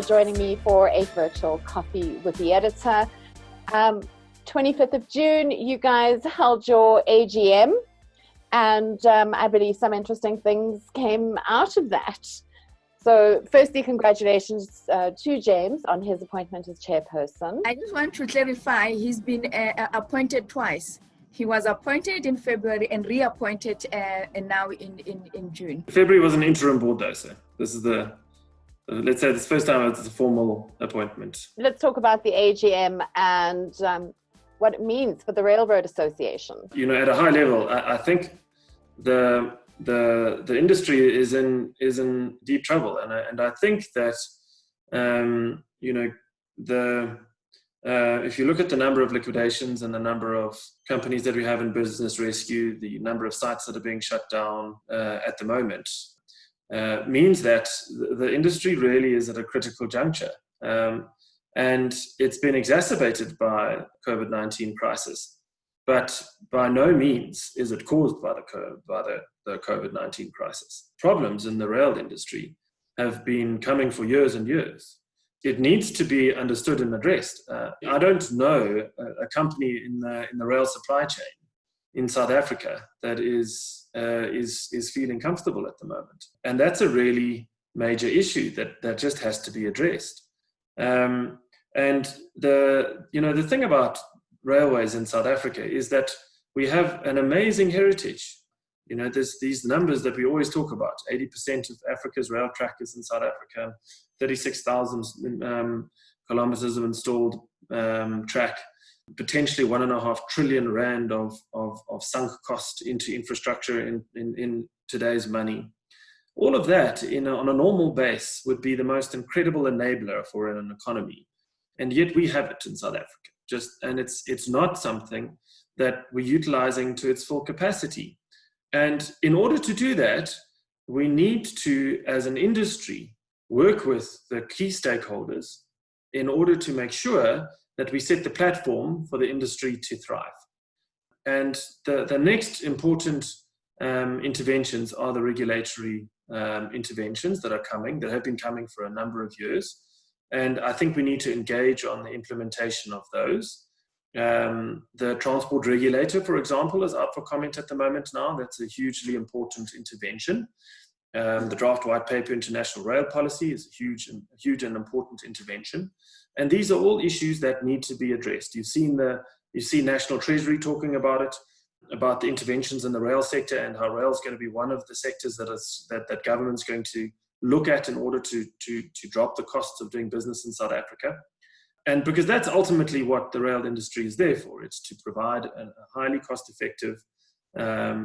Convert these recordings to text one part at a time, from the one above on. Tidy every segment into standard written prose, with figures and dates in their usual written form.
joining me for a virtual coffee with the editor. 25th of June, you guys held your AGM, and I believe some interesting things came out of that. So firstly, congratulations to James on his appointment as chairperson. I just want to clarify, he's been appointed twice. He was appointed in February and reappointed now in June. February was an interim board though, so this is let's say this first time it's a formal appointment. Let's talk about the AGM and what it means for the Railroad Association. You know, at a high level, I think the industry is in deep trouble, and I think that if you look at the number of liquidations and the number of companies that we have in business rescue, the number of sites that are being shut down at the moment, means that the industry really is at a critical juncture. And it's been exacerbated by COVID-19 crisis, but by no means is it caused by the COVID-19 crisis. Problems in the rail industry have been coming for years and years. It needs to be understood and addressed. I don't know a company in the rail supply chain in South Africa that is feeling comfortable at the moment, and that's a really major issue that just has to be addressed. And the thing about railways in South Africa is that we have an amazing heritage. You know, there's these numbers that we always talk about. 80% of Africa's rail track is in South Africa. 36,000 kilometers of installed track. Potentially 1.5 trillion rand of sunk cost into infrastructure in today's money. All of that on a normal base would be the most incredible enabler for an economy. And yet we have it in South Africa. And it's not something that we're utilizing to its full capacity. And in order to do that, we need to, as an industry, work with the key stakeholders in order to make sure that we set the platform for the industry to thrive. And the next important interventions are the regulatory interventions that have been coming for a number of years. And I think we need to engage on the implementation of those. The transport regulator, for example, is out for comment at the moment now. That's a hugely important intervention. The draft white paper international rail policy is a huge and important intervention. And these are all issues that need to be addressed. You've seen National Treasury talking about it, about the interventions in the rail sector and how rail is going to be one of the sectors that government's going to look at in order to drop the costs of doing business in South Africa. And because that's ultimately what the rail industry is there for. It's to provide a highly cost-effective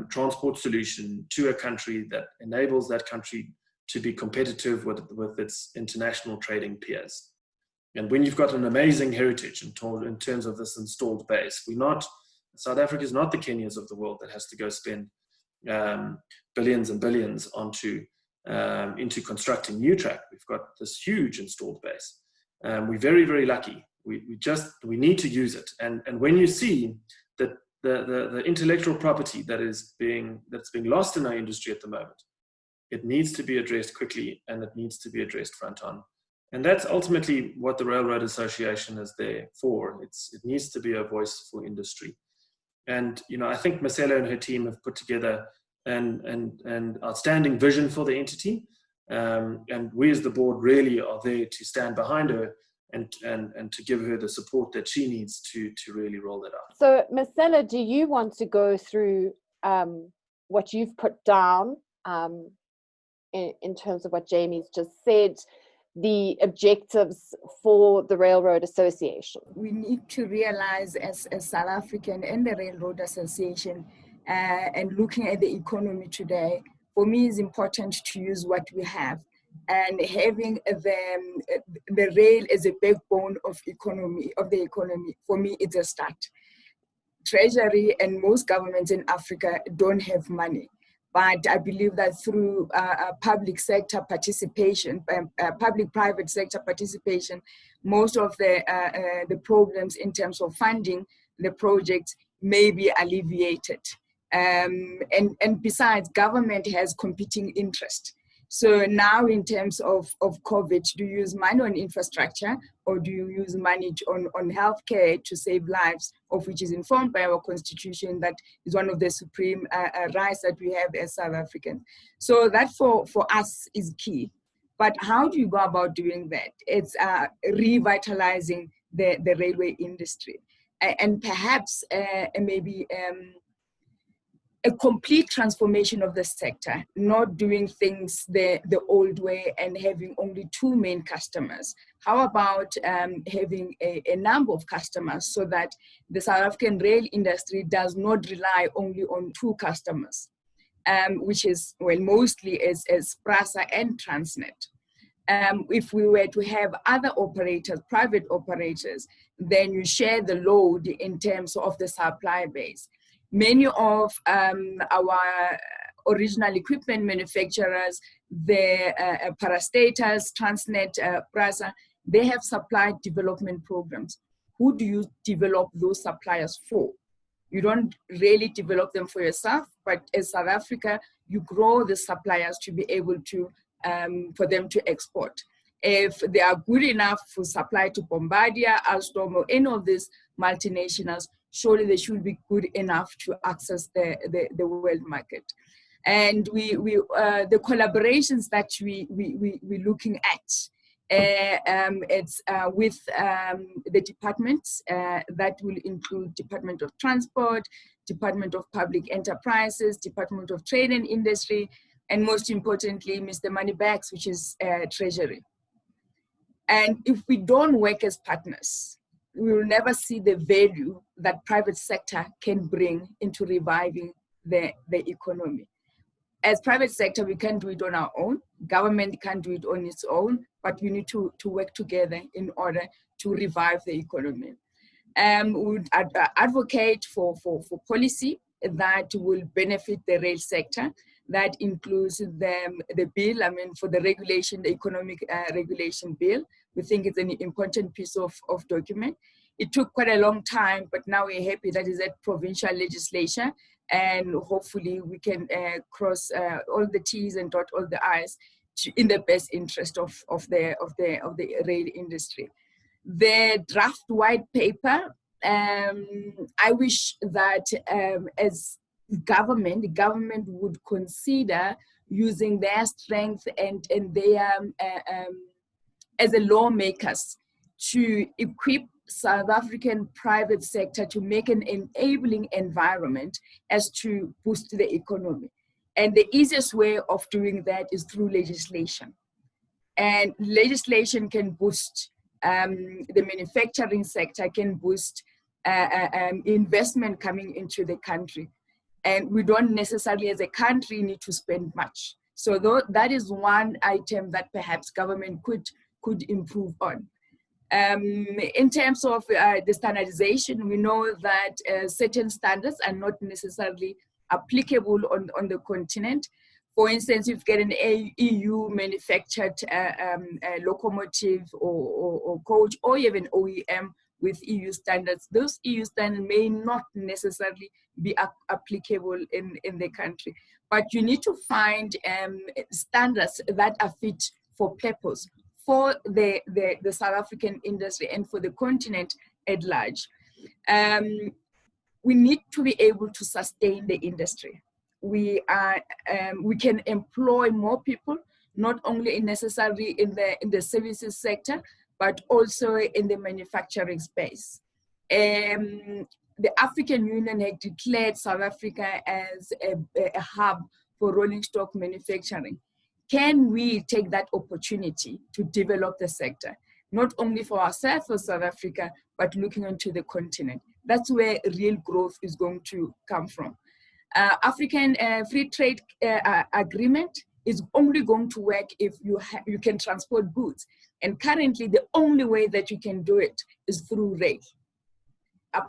transport solution to a country that enables that country to be competitive with its international trading peers. And when you've got an amazing heritage in terms of this installed base, South Africa is not the Kenyas of the world that has to go spend billions and billions into constructing new track. We've got this huge installed base. We're very, very lucky. We need to use it. And when you see that the intellectual property that's being lost in our industry at the moment, it needs to be addressed quickly, and it needs to be addressed front on. And that's ultimately what the Railroad Association is there for. It needs to be a voice for industry. And I think Mesela and her team have put together an outstanding vision for the entity. And we as the board really are there to stand behind her and to give her the support that she needs to really roll that out. So Mesela, do you want to go through what you've put down in terms of what Jamie's just said, the objectives for the Railroad Association? We need to realize as South African and the Railroad Association and looking at the economy today, for me it's important to use what we have. And having the rail as a backbone of the economy, for me, it's a start. Treasury and most governments in Africa don't have money. But I believe that through public sector participation, public-private sector participation, most of the problems in terms of funding the projects may be alleviated. And besides, government has competing interest. So now in terms of COVID, do you use money on infrastructure or do you use money on healthcare to save lives, of which is informed by our constitution, that is one of the supreme rights that we have as South Africans. So that for us is key. But how do you go about doing that? It's revitalizing the railway industry. And perhaps maybe a complete transformation of the sector, not doing things the old way and having only two main customers. How about having a number of customers so that the South African rail industry does not rely only on two customers, which is, well, mostly as PRASA and Transnet. If we were to have other operators, private operators, then you share the load in terms of the supply base. Many of our original equipment manufacturers, the parastatals, Transnet, PRASA, they have supply development programs. Who do you develop those suppliers for? You don't really develop them for yourself, but as South Africa, you grow the suppliers to be able to, for them to export. If they are good enough for supply to Bombardier, Alstom, or any of these multinationals, surely they should be good enough to access the world market. And the collaborations that we're looking at, it's with the departments that will include Department of Transport, Department of Public Enterprises, Department of Trade and Industry, and most importantly, Mr. Moneybags, which is Treasury. And if we don't work as partners, we will never see the value that private sector can bring into reviving the economy. As private sector, we can't do it on our own. Government can't do it on its own, but we need to work together in order to revive the economy. We would advocate for policy that will benefit the rail sector. That includes the bill, for the regulation, the economic regulation bill. We think it's an important piece of document. It took quite a long time, but now we're happy that is at provincial legislation, and hopefully we can cross all the T's and dot all the I's in the best interest of the rail industry. The draft white paper, I wish that as government would consider using their strength and their as a lawmakers to equip South African private sector to make an enabling environment as to boost the economy. And the easiest way of doing that is through legislation. And legislation can boost the manufacturing sector, can boost investment coming into the country. And we don't necessarily as a country need to spend much. So that is one item that perhaps government could improve on. In terms of the standardization, we know that certain standards are not necessarily applicable on the continent. For instance, if you get an EU manufactured locomotive or coach, or even OEM with EU standards, those EU standards may not necessarily be applicable in the country. But you need to find standards that are fit for purpose for the South African industry and for the continent at large. We need to be able to sustain the industry. We can employ more people, not only necessarily in the services sector, but also in the manufacturing space. The African Union had declared South Africa as a hub for rolling stock manufacturing. Can we take that opportunity to develop the sector, not only for ourselves or South Africa, but looking into the continent? That's where real growth is going to come from. African Free Trade Agreement is only going to work if you can transport goods. And currently, the only way that you can do it is through rail.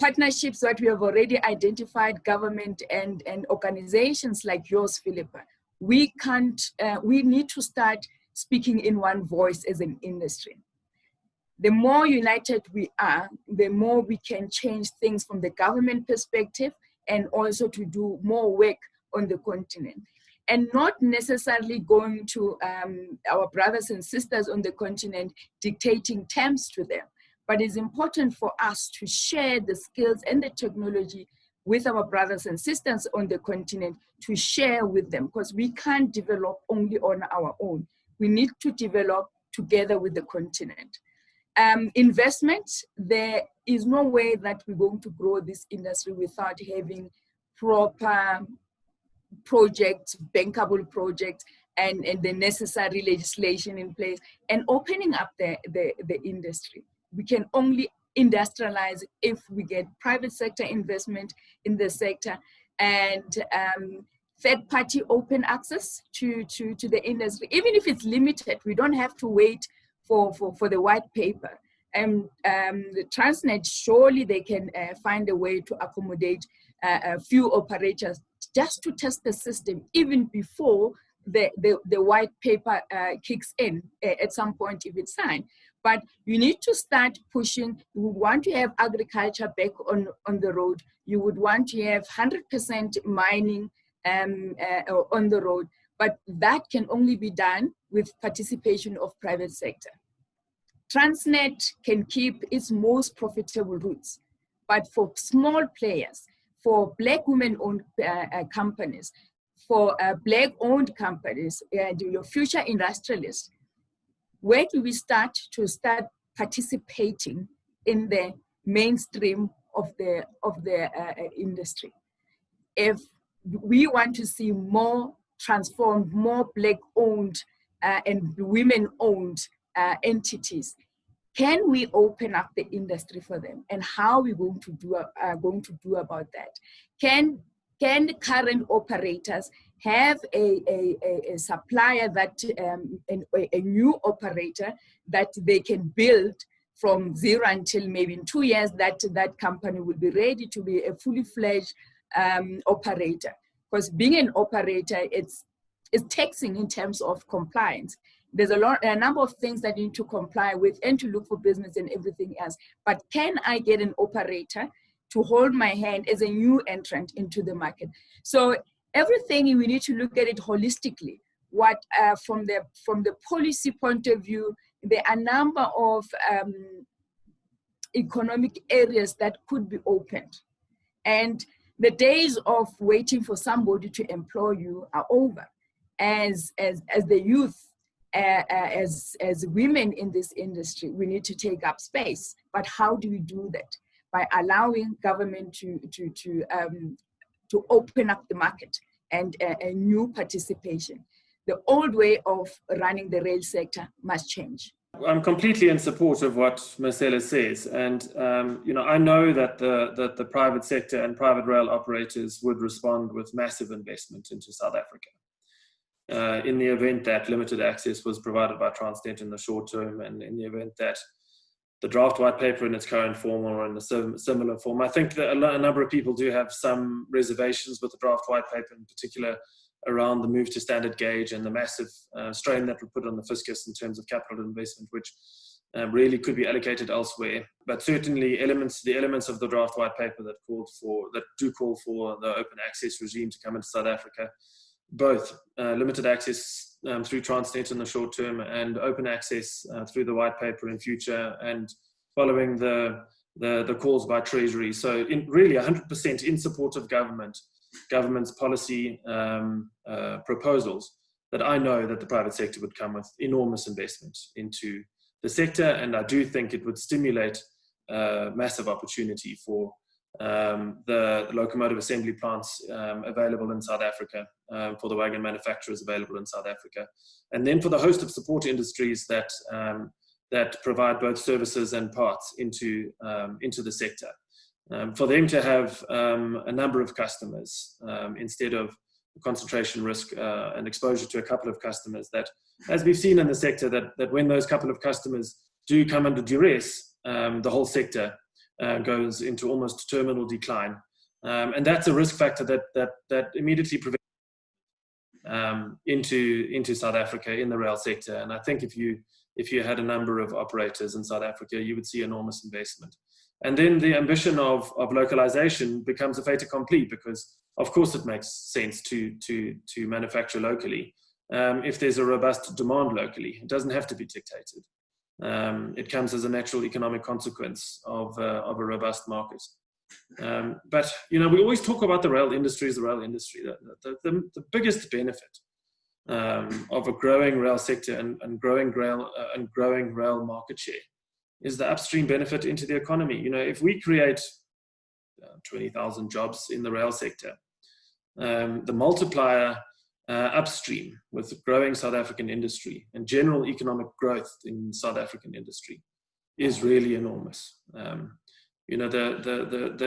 Partnerships that we have already identified, government and organizations like yours, Philippa, we need to start speaking in one voice as an industry. The more united we are, the more we can change things from the government perspective and also to do more work on the continent. and not necessarily going to our brothers and sisters on the continent dictating terms to them. But it's important for us to share the skills and the technology with our brothers and sisters on the continent, to share with them, because we can't develop only on our own. We need to develop together with the continent. Investment, there is no way that we're going to grow this industry without having proper projects, bankable projects, and the necessary legislation in place, and opening up the industry. We can only industrialize if we get private sector investment in the sector, and third-party open access to the industry, even if it's limited. We don't have to wait for the white paper. The Transnet, surely they can find a way to accommodate a few operators just to test the system, even before the white paper kicks in at some point if it's signed. But you need to start pushing. You would want to have agriculture back on the road. You would want to have 100% mining on the road. But that can only be done with participation of private sector. Transnet can keep its most profitable routes, but for small players, for Black women-owned companies, for Black-owned companies, your future industrialists, where do we start participating in the mainstream of the industry? If we want to see more transformed, more Black-owned and women-owned entities, can we open up the industry for them? And how are we going to do about that? Can the current operators have a supplier that a new operator that they can build from zero until maybe in 2 years that company will be ready to be a fully fledged operator? Because being an operator, it's taxing in terms of compliance. There's a number of things that you need to comply with and to look for business and everything else. But can I get an operator to hold my hand as a new entrant into the market? So everything, we need to look at it holistically. What from the policy point of view, there are a number of economic areas that could be opened. And the days of waiting for somebody to employ you are over. As the youth, as women in this industry, we need to take up space. But how do we do that? By allowing government to open up the market and a new participation. The old way of running the rail sector must change. I'm completely in support of what Mesela says, and I know that the private sector and private rail operators would respond with massive investment into South Africa. In the event that limited access was provided by Transnet in the short term, and in the event that the draft white paper in its current form or in a similar form. I think that a number of people do have some reservations with the draft white paper, in particular around the move to standard gauge and the massive strain that would put on the fiscus in terms of capital investment, which really could be allocated elsewhere. But certainly the elements of the draft white paper that do call for the open access regime to come into South Africa, both limited access through Transnet in the short term and open access through the white paper in future, and following the calls by Treasury. So really 100% in support of government's policy proposals, that I know that the private sector would come with enormous investment into the sector, and I do think it would stimulate massive opportunity for the locomotive assembly plants available in South Africa, for the wagon manufacturers available in South Africa, and then for the host of support industries that provide both services and parts into the sector, for them to have a number of customers instead of concentration risk and exposure to a couple of customers. That, as we've seen in the sector, that when those couple of customers do come under duress, the whole sector goes into almost terminal decline, and that's a risk factor that immediately prevents into South Africa in the rail sector. And I think if you had a number of operators in South Africa, you would see enormous investment. And then the ambition of localization becomes a fait accompli, because of course it makes sense to manufacture locally if there's a robust demand locally. It doesn't have to be dictated. It comes as a natural economic consequence of a robust market. But we always talk about the rail industry as the rail industry. The biggest benefit of a growing rail sector and growing rail market share is the upstream benefit into the economy. If we create 20,000 jobs in the rail sector, the multiplier upstream with growing South African industry and general economic growth in South African industry is really enormous. The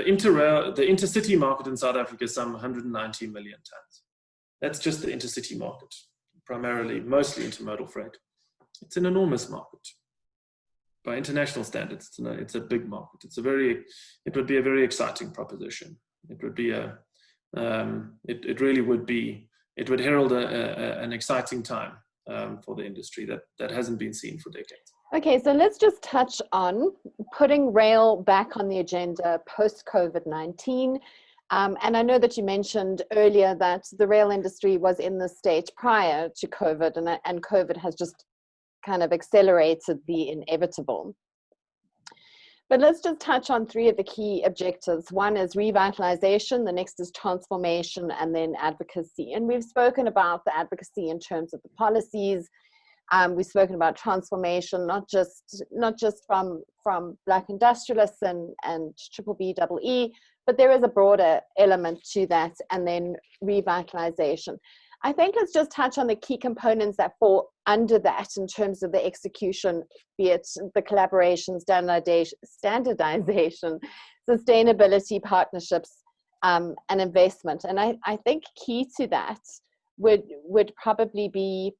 intercity market in South Africa is some 190 million tons. That's just the intercity market, primarily, mostly intermodal freight. It's an enormous market. By international standards, it's a big market. It would be a very exciting proposition. It would be it really would be. It would herald an exciting time for the industry that hasn't been seen for decades. Okay, so let's just touch on putting rail back on the agenda post-COVID-19. And I know that you mentioned earlier that the rail industry was in this state prior to COVID, and COVID has just kind of accelerated the inevitable. But let's just touch on three of the key objectives. One is revitalization, the next is transformation, and then advocacy. And we've spoken about the advocacy in terms of the policies. We've spoken about transformation, not just from Black industrialists and BBBEE, but there is a broader element to that, and then revitalization. I think let's just touch on the key components that fall under that in terms of the execution, be it the collaboration, standardization, sustainability, partnerships, and investment. And I think key to that would probably be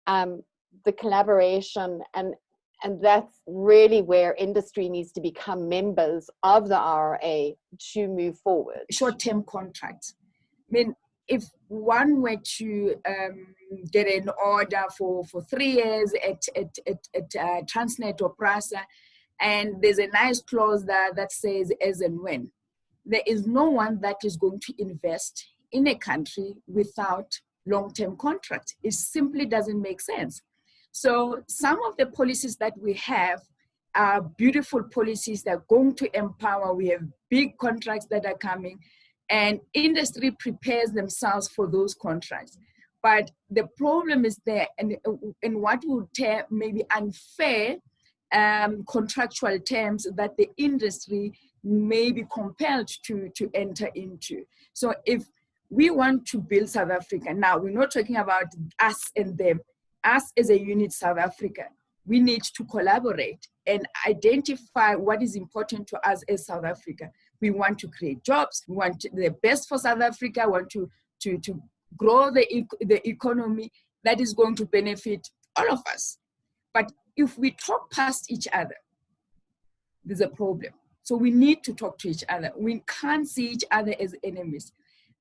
the collaboration, and that's really where industry needs to become members of the RRA to move forward. Short-term contracts. I mean, if one were to get an order for 3 years at Transnet or Prasa, and there's a nice clause that says as and when, there is no one that is going to invest in a country without long-term contracts. It simply doesn't make sense. So some of the policies that we have are beautiful policies that are going to empower. We have big contracts that are coming, and industry prepares themselves for those contracts. But the problem is there, and what would term maybe unfair contractual terms that the industry may be compelled to enter into. So if we want to build South Africa, now we're not talking about us and them, us as a unit South Africa, we need to collaborate and identify what is important to us as South Africa. We want to create jobs. We want the best for South Africa. We want to grow the economy that is going to benefit all of us. But if we talk past each other, there's a problem. So we need to talk to each other. We can't see each other as enemies.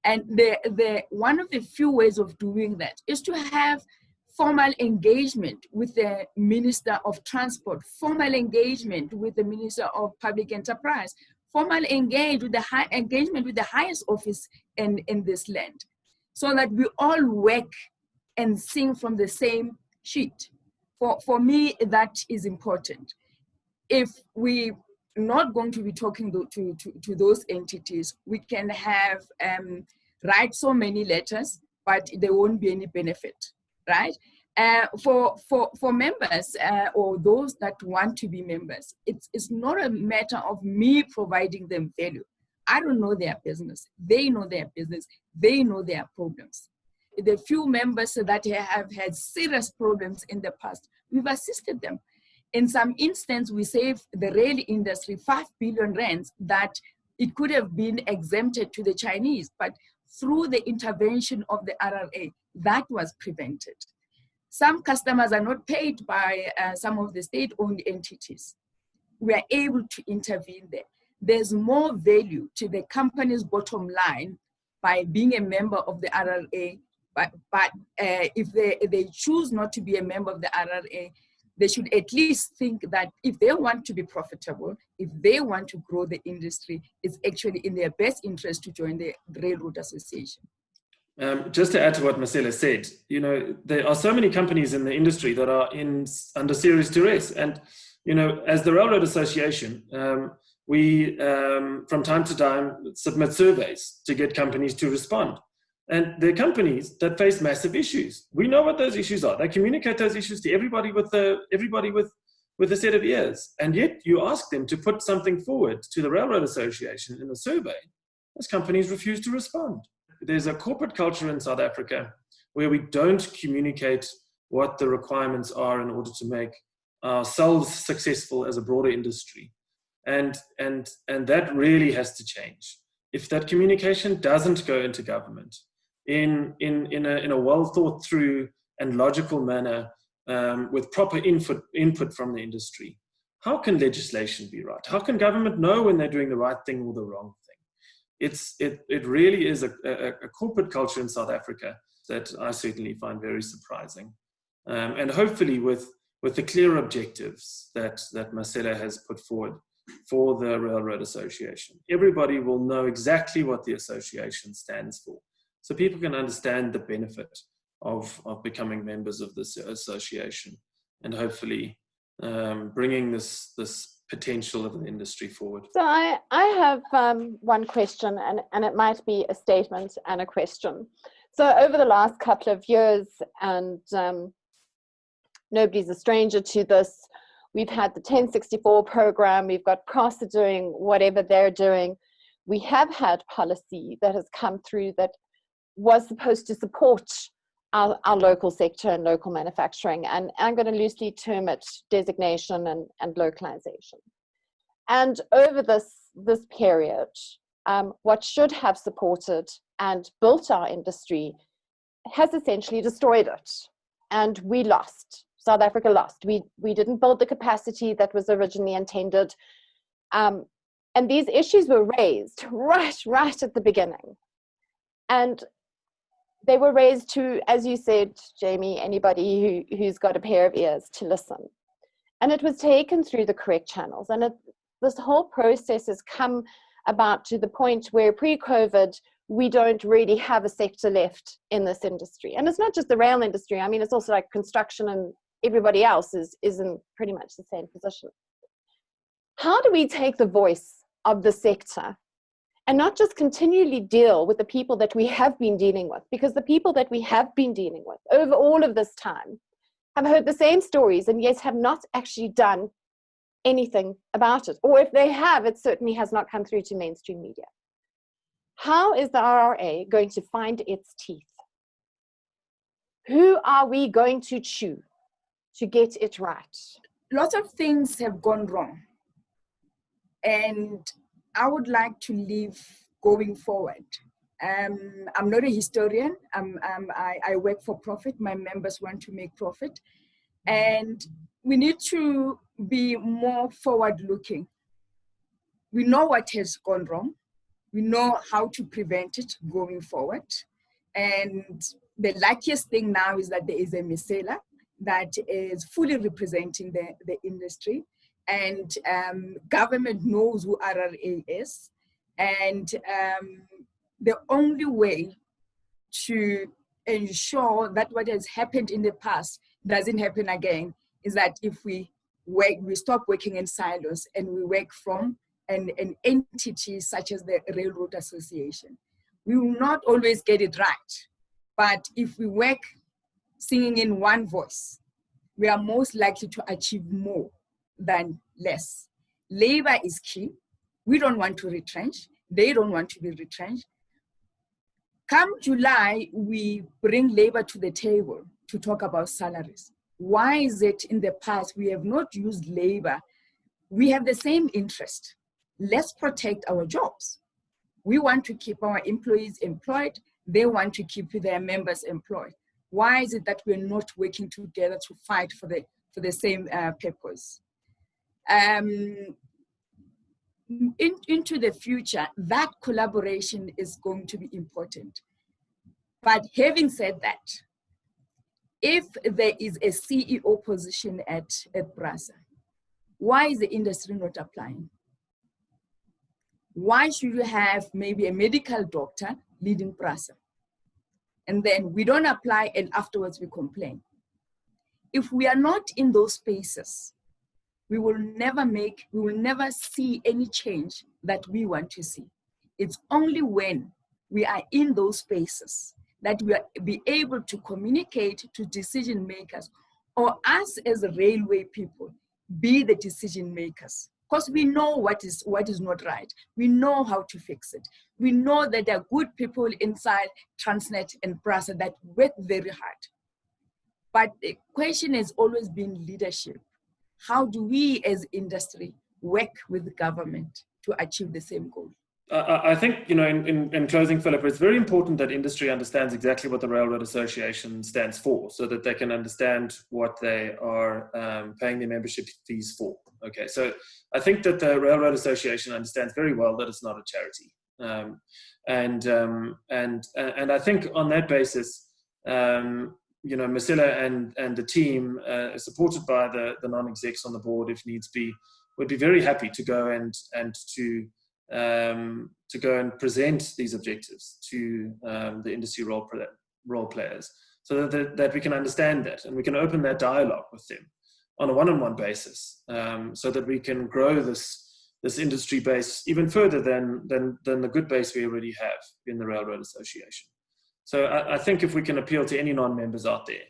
And the one of the few ways of doing that is to have formal engagement with the Minister of Transport, formal engagement with the Minister of Public Enterprise, formal engagement with the highest office in this land, so that we all work and sing from the same sheet. For me, that is important. If we're not going to be talking to those entities, we can have write so many letters, but there won't be any benefit, right? For members or those that want to be members, it's not a matter of me providing them value. I don't know their business. They know their business. They know their problems. The few members that have had serious problems in the past, we've assisted them. In some instance, we saved the rail industry 5 billion rands that it could have been exempted to the Chinese, but through the intervention of the RRA, that was prevented. Some customers are not paid by some of the state-owned entities. We are able to intervene there. There's more value to the company's bottom line by being a member of the RRA, but if they choose not to be a member of the RRA, they should at least think that if they want to be profitable, if they want to grow the industry, it's actually in their best interest to join the Railroad Association. Just to add to what Mesela said, there are so many companies in the industry that are under serious duress. And, as the Railroad Association, we, from time to time, submit surveys to get companies to respond. And there are companies that face massive issues. We know what those issues are. They communicate those issues to everybody with a set of ears. And yet you ask them to put something forward to the Railroad Association in a survey. Those companies refuse to respond. There's a corporate culture in South Africa where we don't communicate what the requirements are in order to make ourselves successful as a broader industry. And that really has to change. If that communication doesn't go into government in a well thought through and logical manner, with proper input from the industry, how can legislation be right? How can government know when they're doing the right thing or the wrong thing? It really is a corporate culture in South Africa that I certainly find very surprising. And hopefully with the clear objectives that Mesela has put forward for the Railroad Association, everybody will know exactly what the association stands for. So people can understand the benefit of becoming members of this association, and hopefully bringing this potential of the industry forward. So I have one question, and it might be a statement and a question. So over the last couple of years, and nobody's a stranger to this, we've had the 1064 program, we've got CROSSA doing whatever they're doing. We have had policy that has come through that was supposed to support our local sector and local manufacturing, and I'm going to loosely term it designation and localization. And over this period, what should have supported and built our industry has essentially destroyed it, and we lost. South Africa lost. We didn't build the capacity that was originally intended, and these issues were raised right at the beginning, and they were raised to, as you said, Jamie, anybody who's got a pair of ears to listen. And it was taken through the correct channels. And this whole process has come about to the point where pre-COVID, we don't really have a sector left in this industry. And it's not just the rail industry. I mean, it's also like construction, and everybody else is in pretty much the same position. How do we take the voice of the sector and not just continually deal with the people that we have been dealing with? Because the people that we have been dealing with over all of this time have heard the same stories and yet have not actually done anything about it. Or if they have, it certainly has not come through to mainstream media. How is the RRA going to find its teeth? Who are we going to chew to get it right? Lots of things have gone wrong. And I would like to live going forward. I'm not a historian. I work for profit. My members want to make profit. And we need to be more forward-looking. We know what has gone wrong. We know how to prevent it going forward. And the luckiest thing now is that there is a Mesela that is fully representing the industry. And government knows who RRA is. And the only way to ensure that what has happened in the past doesn't happen again is that if we stop working in silos and we work from an entity such as the Railroad Association. We will not always get it right, but if we work singing in one voice, we are most likely to achieve more than less. Labor is key. We don't want to retrench. They don't want to be retrenched. Come July, we bring labor to the table to talk about salaries. Why is it in the past we have not used labor? We have the same interest. Let's protect our jobs. We want to keep our employees employed. They want to keep their members employed. Why is it that we're not working together to fight for the same purpose? Into the future, that collaboration is going to be important. But having said that, if there is a CEO position at BRASA, why is the industry not applying? Why should you have maybe a medical doctor leading BRASA? And then we don't apply and afterwards we complain. If we are not in those spaces, we will never see any change that we want to see. It's only when we are in those spaces that we will be able to communicate to decision makers, or us as railway people, be the decision makers. Because we know what is not right. We know how to fix it. We know that there are good people inside Transnet and BRASA that work very hard. But the question has always been leadership. How do we as industry work with the government to achieve the same goal? I think, in closing, Philip, it's very important that industry understands exactly what the Railroad Association stands for, so that they can understand what they are paying their membership fees for. Okay, so I think that the Railroad Association understands very well that it's not a charity, and I think on that basis, Mesela and the team, supported by the non-execs on the board, if needs be, would be very happy to go and go and present these objectives to the industry role players, so that we can understand that and we can open that dialogue with them on a one-on-one basis, so that we can grow this industry base even further than the good base we already have in the Railroad Association. So I think if we can appeal to any non-members out there,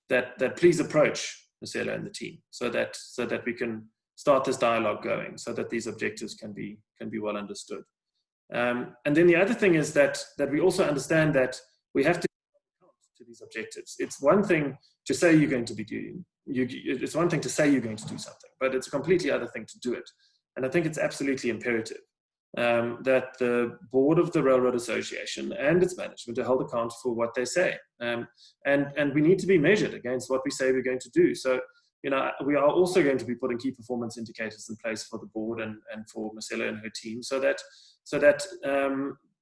that please approach Mesela and the team, so that we can start this dialogue going, so that these objectives can be well understood. And then the other thing is that we also understand that we have to account to these objectives. It's one thing to say you're going to be doing, it's one thing to say you're going to do something, but it's a completely other thing to do it. And I think it's absolutely imperative that the board of the Railroad Association and its management are held accountable for what they say. And we need to be measured against what we say we're going to do. So, we are also going to be putting key performance indicators in place for the board and for Mesela and her team, so that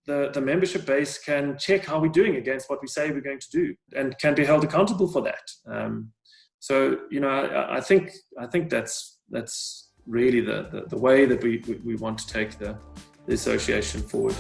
the membership base can check how we're doing against what we say we're going to do and can be held accountable for that. I think that's really the way that we want to take the association forward.